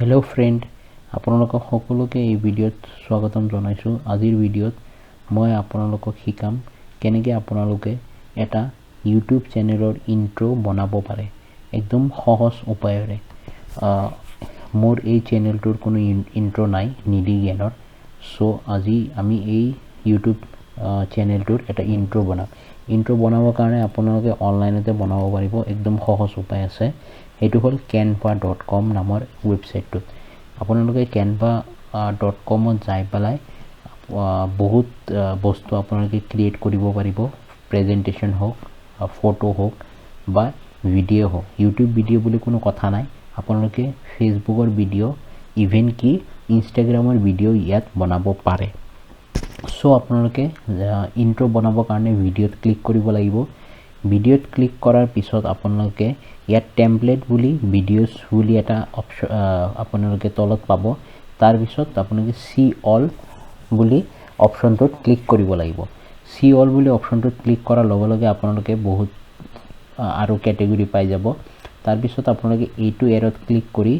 hello friend আপোনালোকক সকলোকে এই ভিডিঅ'ত স্বাগতম জনাইছো আজিৰ ভিডিঅ'ত মই আপোনালোকক শিকাম কেনেকৈ আপোনালোকে এটা YouTube চেনেলৰ ইন্ট্ৰো বনাব পাৰে একদম সহজ উপায়েৰে মোৰ এই চেনেলটোৰ কোনো ইন্ট্ৰো নাই নিডি জ্ঞানৰ সো আজি আমি এই YouTube চেনেলটোৰ এটা ইন্ট্ৰো বনাবৰ কাৰণে আপোনালোকে অনলাইনতে বনাব পাৰিব একদম সহজ উপায় আছে এটো হল canva.com নামৰ ওয়েবসাইটটো আপোনালোকে canva.com ত যাই পেলাই বহুত বস্তু আপোনালোকে ক্ৰিয়েট কৰিব পাৰিব প্ৰেজেন্টেশন হোক ফটো হোক বা ভিডিও হোক YouTube ভিডিও বুলি কোনো কথা নাই আপোনালোকে ফেসবুকৰ ভিডিও ইভেন কি ইনষ্টাগ্ৰামৰ ভিডিও ইয়াত বনাব পাৰে সো আপোনালোকে ইন্ট্ৰো বনাবৰ কাৰণে ভিডিওত ক্লিক কৰিব লাগিব ভিডিওত ক্লিক কৰাৰ পিছত আপোনালোকে ইয়াত টেমপ্লেট বুলি ভিডিওস বুলি এটা অপচন আপোনালোকে তলত পাব তাৰ পিছত আপোনালোকে সি অল বুলি অপচনটোত ক্লিক কৰিব লাগিব সি অল বুলি অপচনটোত ক্লিক কৰাৰ লগে লগে আপোনালোকে বহুত আৰু ক্যাটাগৰি পাই যাব তাৰ পিছত আপোনালোকে এইটো এৰত ক্লিক কৰি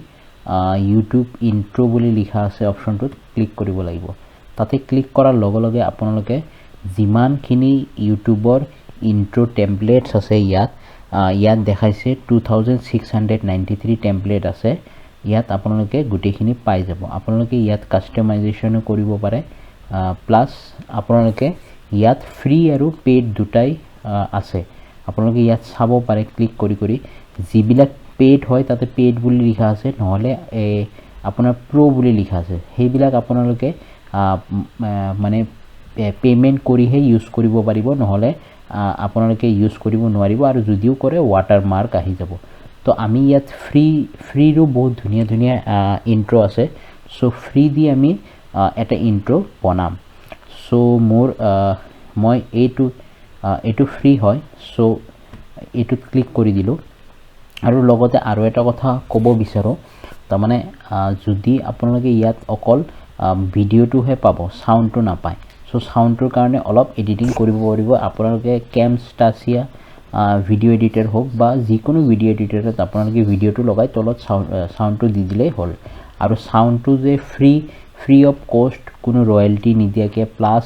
YouTube ইন্ট্ৰো বুলি লিখা আছে অপচনটোত ক্লিক কৰিব লাগিব তাতে ক্লিক কৰাৰ লগে লগে আপোনালোকে যিমানখিনি YouTubeৰ ইন্ট্ৰো টেমপ্লেটস আছে ইয়াত দেখাইছে 2693 টেমপ্লেট আছে ইয়াত আপোনালোকে গুটেখিনি পাই যাব আপোনালোকে ইয়াত কাস্টমাইজেশন কৰিব পাৰে প্লাস আপোনালোকে ইয়াত ফ্ৰী আৰু পেইড দুটাই আছে আপোনালোকে ইয়াত চাব পাৰে ক্লিক কৰি যিবিলাক পেইড হয় তাতে পেইড বুলি লিখা আছে নহলে আপোনাৰ প্ৰো বুলি লিখা আছে সেইবিলাক আপোনালোকে মানে পেমেন্ট কৰিহে ইউজ কৰিব পাৰিব নহলে আপোনালোকে ইউজ কৰিব নোৱাৰিব আৰু যদিও কৰে ওয়াটাৰমাৰ্ক আহি যাব তো আমি ইয়াত ফ্ৰী ৰো বহুত ধুনিয়া ইন্ট্ৰো আছে সো ফ্ৰী দি আমি এটা ইন্ট্ৰো বনাম সো মই এইটো ফ্ৰী হয় সো এইটোত ক্লিক কৰি দিলো আৰু লগতে আৰু এটা কথা ক'ব বিচাৰো তাৰ মানে যদি আপোনালোকে ইয়াত অকল ভিডিওটোহে পাব সাউন্ডটো নাপায় সো সাউন্ডৰ কাৰণে অলপ এডিটিং কৰিব পাৰিব আপোনালোকে Camtasia ভিডিও এডিটৰ হোক বা যিকোনো ভিডিও এডিটৰত আপোনালোকে ভিডিওটো লগাই তলত সাউন্ডটো দি দিলেই হ'ল আৰু সাউন্ডটো যে ফ্ৰী অফ কষ্ট কোনো ৰয়্যালটি নিদিয়াকে প্লাস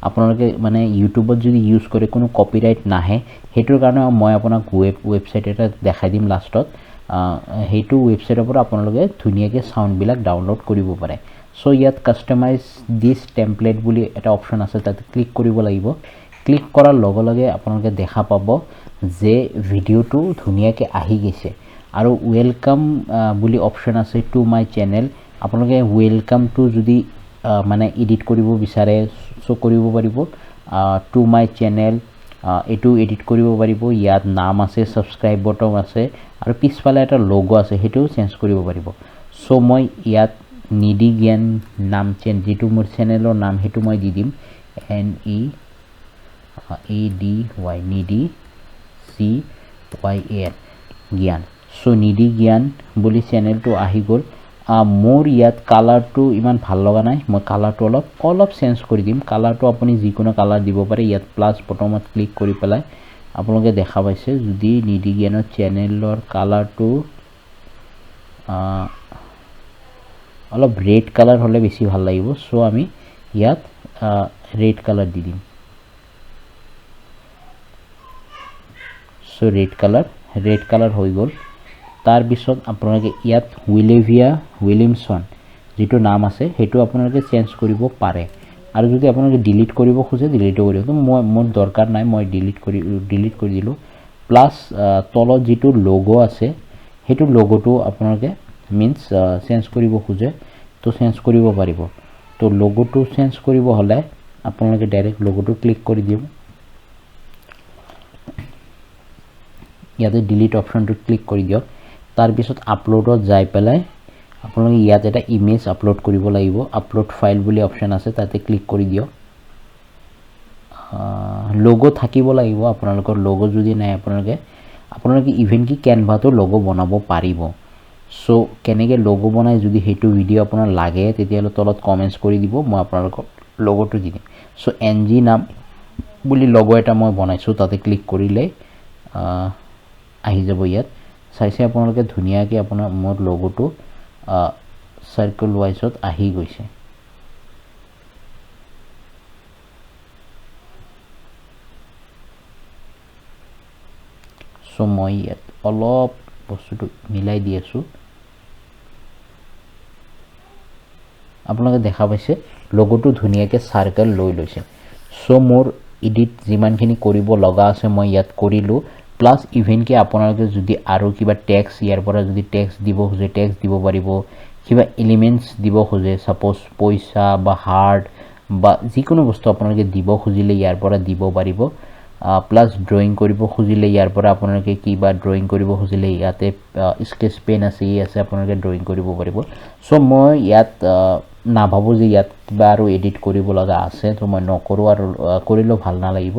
আপোনালোকে মানে ইউটিউবত যদি ইউজ কৰে কোনো কপিৰাইট নাহে হেতুৰ কাৰণে মই আপোনাক ওয়েবসাইট এটা দেখাই দিম লাষ্টত হেতু ওয়েবসাইটৰ পৰা আপোনালোকে ধুনিয়াকে সাউন্ড বিলাক ডাউনলোড কৰিব পাৰে সো ইয়াত কাস্টমাইজ দিস টেমপ্লেট বুলি এটা অপচন আছে তাতে ক্লিক কৰিব লাগিব ক্লিক কৰাৰ লগে লগে আপোনালোকে দেখা পাব যে ভিডিওটো ধুনিয়াকে আহি গৈছে আৰু ওয়েলকাম বুলি অপচন আছে টু মাই চেনেল আপোনালোকে ওয়েলকাম টু যদি মানে এডিট কৰিব বিচাৰে সো কৰিব পাৰিব টু মাই চেনেল এটো এডিট কৰিব পাৰিব ইয়াত নাম আছে সাবস্ক্ৰাইব বটন আছে আৰু পিছফালে এটা লোগো আছে হেটো চেঞ্জ কৰিব পাৰিব সো মই ইয়াত নিডি জ্ঞান নাম চেঞ্জ যেটো মোৰ চেনেলৰ নাম হেটো মই দি দিম NEADY নিডি CYAN জ্ঞান সো নিডি জ্ঞান বুলি চেনেলটো আহি গল মোৰ ইয়াত কালাৰটো ইমান ভাল লগা নাই মই কালাৰটো অলপ চেঞ্জ কৰি দিম কালাৰটো আপুনি যিকোনো কালাৰ দিব পাৰে ইয়াত প্লাস বটনত ক্লিক কৰি পেলাই আপোনালোকে দেখা পাইছে যদি নিডি জ্ঞানৰ চেনেলৰ কালাৰটো অলপ ৰেড কালাৰ হলে বেছি ভাল লাগিব সো আমি ইয়াত ৰেড কালাৰ দি দিম সো ৰেড কালাৰ হৈ গল তাৰ পিছত আপোনালোকে ইয়াত উইলিয়ামসন যেটো নাম আছে হেটো আপোনালোকে চেঞ্জ কৰিব পাৰে আৰু যদি আপোনালোকে ডিলিট কৰিব খোজে ডিলিট কৰিব তো মোৰ দৰকাৰ নাই মই ডিলিট কৰি দিলো প্লাস তলত যেটো লোগো আছে হেটো লোগোটো আপোনালোকে মিন্স চেঞ্জ কৰিব খোজে তো চেঞ্জ কৰিব পাৰিব তো লোগোটো চেঞ্জ কৰিব হলে আপোনালোকে ডাইৰেক্ট লোগোটো ক্লিক কৰি দিম ইয়াতে ডিলিট অপচনটো ক্লিক কৰি দিয়ক তাৰ পিছত আপলোডত যাই পেলাই আপোনালোকে ইয়াত এটা ইমেজ আপলোড কৰিব লাগিব আপলোড ফাইল বুলি অপচন আছে তাতে ক্লিক কৰি দিয়ক লোগো থাকিব লাগিব আপোনালোকৰ লোগো যদি নাই আপোনালোকে ইভেন কি Canva-তো লোগো বনাব পাৰিব সো কেনেকৈ লোগো বনাই যদি হেতু ভিডিও আপোনাৰ লাগে তেতিয়ালে তলত কমেন্টস কৰি দিব মই আপোনালোকক লোগোটো দি দিম সো NG নাম বুলি লোগো এটা মই বনাইছো তাতে ক্লিক কৰিলে আহি যাব ইয়াত চাইছে আপোনালোকে ধুনিয়াকে আপোনাৰ মোৰ লোগোটো সার্কেল ওয়াইজত আহি গৈছে সো মই ইয়াত অলপ বস্তুটো মিলাই দি আছো আপোনালোকে দেখা পাইছে লোগোটো ধুনিয়াকে সার্কেল লৈ লৈছে সো মোৰ এডিট যিমানখিনি কৰিব লগা আছে মই ইয়াত কৰিলো প্লাস ইভেন কি আপোনালোকে যদি আৰু কিবা টেক্স ইয়াৰ পৰা যদি টেক্স দিব খোজে টেক্স দিব পাৰিব কিবা এলিমেন্টস দিব খোজে সাপোজ পইচা বা হাৰ্ট বা যিকোনো বস্তু আপোনালোকে দিব খুজিলে ইয়াৰ পৰা দিব পাৰিব প্লাস ড্ৰয়িং কৰিব খুজিলে ইয়াৰ পৰা আপোনালোকে কিবা ড্ৰয়িং কৰিব খুজিলে ইয়াতে স্কেচ পেন আছে আপোনালোকে ড্ৰয়িং কৰিব পাৰিব সো মই ইয়াত না ভাবো যে ইয়াত কিবা আৰু এডিট কৰিব লগা আছে তো মই নকৰো আৰু কৰিলো ভাল নালাগিব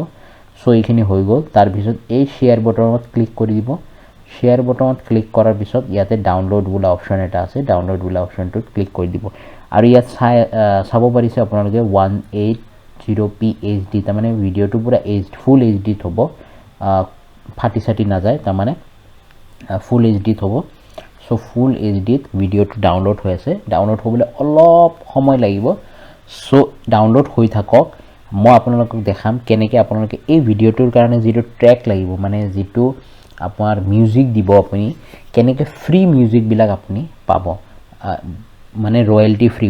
সো এইখিনি হৈ গল তাৰ পিছত এই শেয়াৰ বটনত ক্লিক কৰি দিব শেয়াৰ বটনত ক্লিক কৰাৰ পিছত ইয়াতে ডাউনলোড বোলা অপচন এটা আছে ডাউনলোড বোলা অপচনটোত ক্লিক কৰি দিব আৰু ইয়াত চাব পাৰিছে আপোনালোকে 180p HD তাৰ মানে ভিডিওটো পুৰা ফুল HD হ'ব ফাটি সাটি না যায় তাৰ মানে ফুল HD হ'ব সো ফুল HD ত ভিডিওটো ডাউনলোড হৈ আছে ডাউনলোড হ'বলৈ অলপ সময় লাগিব সো ডাউনলোড হৈ থাকক মই আপোনালোকক দেখাম কেনেকৈ আপোনালোকে এই ভিডিওটোৰ কাৰণে যেটো ট্ৰেক লাগিব মানে যেটো আপোনাৰ মিউজিক দিব আপুনি কেনেকৈ ফ্ৰী মিউজিক বিলাক আপুনি পাব মানে ৰয়্যালটি ফ্ৰী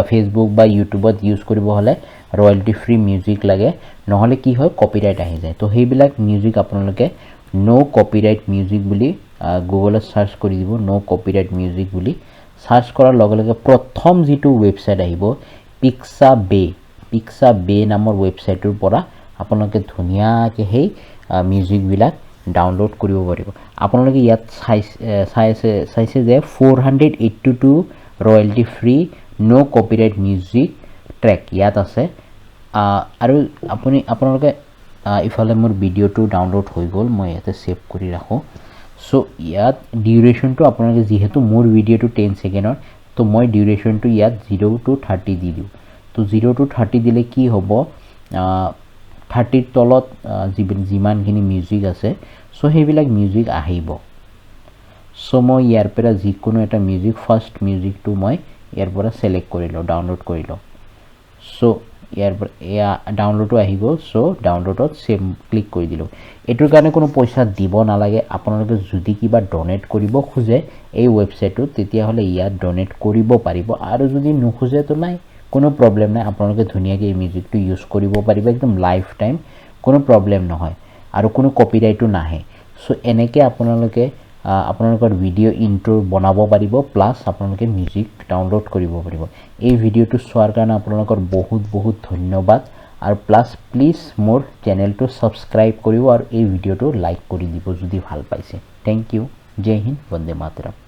ফেসবুক বা ইউটিউবত ইউজ কৰিব হলে ৰয়্যালটি ফ্ৰী মিউজিক লাগে নহলে কি হয় কপিৰাইট আহি যায় তো হেইবিলাক মিউজিক আপোনালোকে নো কপিৰাইট মিউজিক বুলি গুগলত সাৰ্চ কৰি দিব নো কপিৰাইট মিউজিক বুলি সাৰ্চ কৰাৰ লগে লগে প্ৰথম যেটো ওয়েবসাইট আহিব পিক্সাবে নামৰ ওয়েবসাইটৰ পৰা আপোনালোকে ধুনিয়াকে হেই মিউজিক বিলাক ডাউনলোড কৰিব পাৰিব আপোনালোকে ইয়াত চাইছে যে 482 ৰয়্যালটি ফ্ৰী নো কপিৰাইট মিউজিক ট্ৰেক ইয়াত আছে আৰু আপোনালোকে ইফালে মোৰ ভিডিওটো ডাউনলোড হৈ গল মই ইয়াতে সেভ কৰি ৰাখো সো ইয়াত ডিউৰেশনটো আপোনালোকে যেহেতু মোৰ ভিডিওটো 10 সেকেন্ডৰ তো মই ডিউৰেশনটো ইয়াত 0 to 30 দি দিও তো 0 to 30 দিলে কি হ'ব 30 তলত যিমানখিনি মিউজিক আছে সো হেইবিলাক মিউজিক আহিব সো মই ইয়াৰ পৰা যিকোনো এটা মিউজিক ফাৰ্স্ট মিউজিকটো মই ইয়াৰ পৰা সিলেক্ট কৰিলো ডাউনলোড কৰিলো সো ইয়াৰ পৰা ডাউনলোডটো আহি গল সো ডাউনলোডত সেভ ক্লিক কৰি দিলো এটোৰ কাৰণে কোনো পইচা দিব নালাগে আপোনালোকে যদি কিবা ডোনেট কৰিব খুজে এই ওয়েবসাইটত তেতিয়া হলে ইয়াত ডোনেট কৰিব পাৰিব আৰু যদি নুখুজে তো নাই কোনো প্ৰবলেম নাই আপোনালোকে ধুনিয়াকে এই মিউজিকটো ইউজ কৰিব পাৰিব একদম লাইফ টাইম কোনো প্ৰবলেম নহয় আৰু কোনো কপিৰাইটো নাহে সো এনেকে আপোনালোকে আপোনালোকৰ ভিডিও ইন্ট্ৰো বনাব পাৰিব প্লাস আপোনালোকে মিউজিক ডাউনলোড কৰিব পাৰিব এই ভিডিওটো চোৱাৰ কাৰণে আপোনালোকৰ বহুত ধন্যবাদ আৰু প্লাস প্লিজ মোৰ চেনেলটো সাবস্ক্ৰাইব কৰিব আৰু এই ভিডিওটো লাইক কৰি দিব যদি ভাল পাইছে থ্যাংক ইউ জয় হিন্দ বন্দে মাতৰম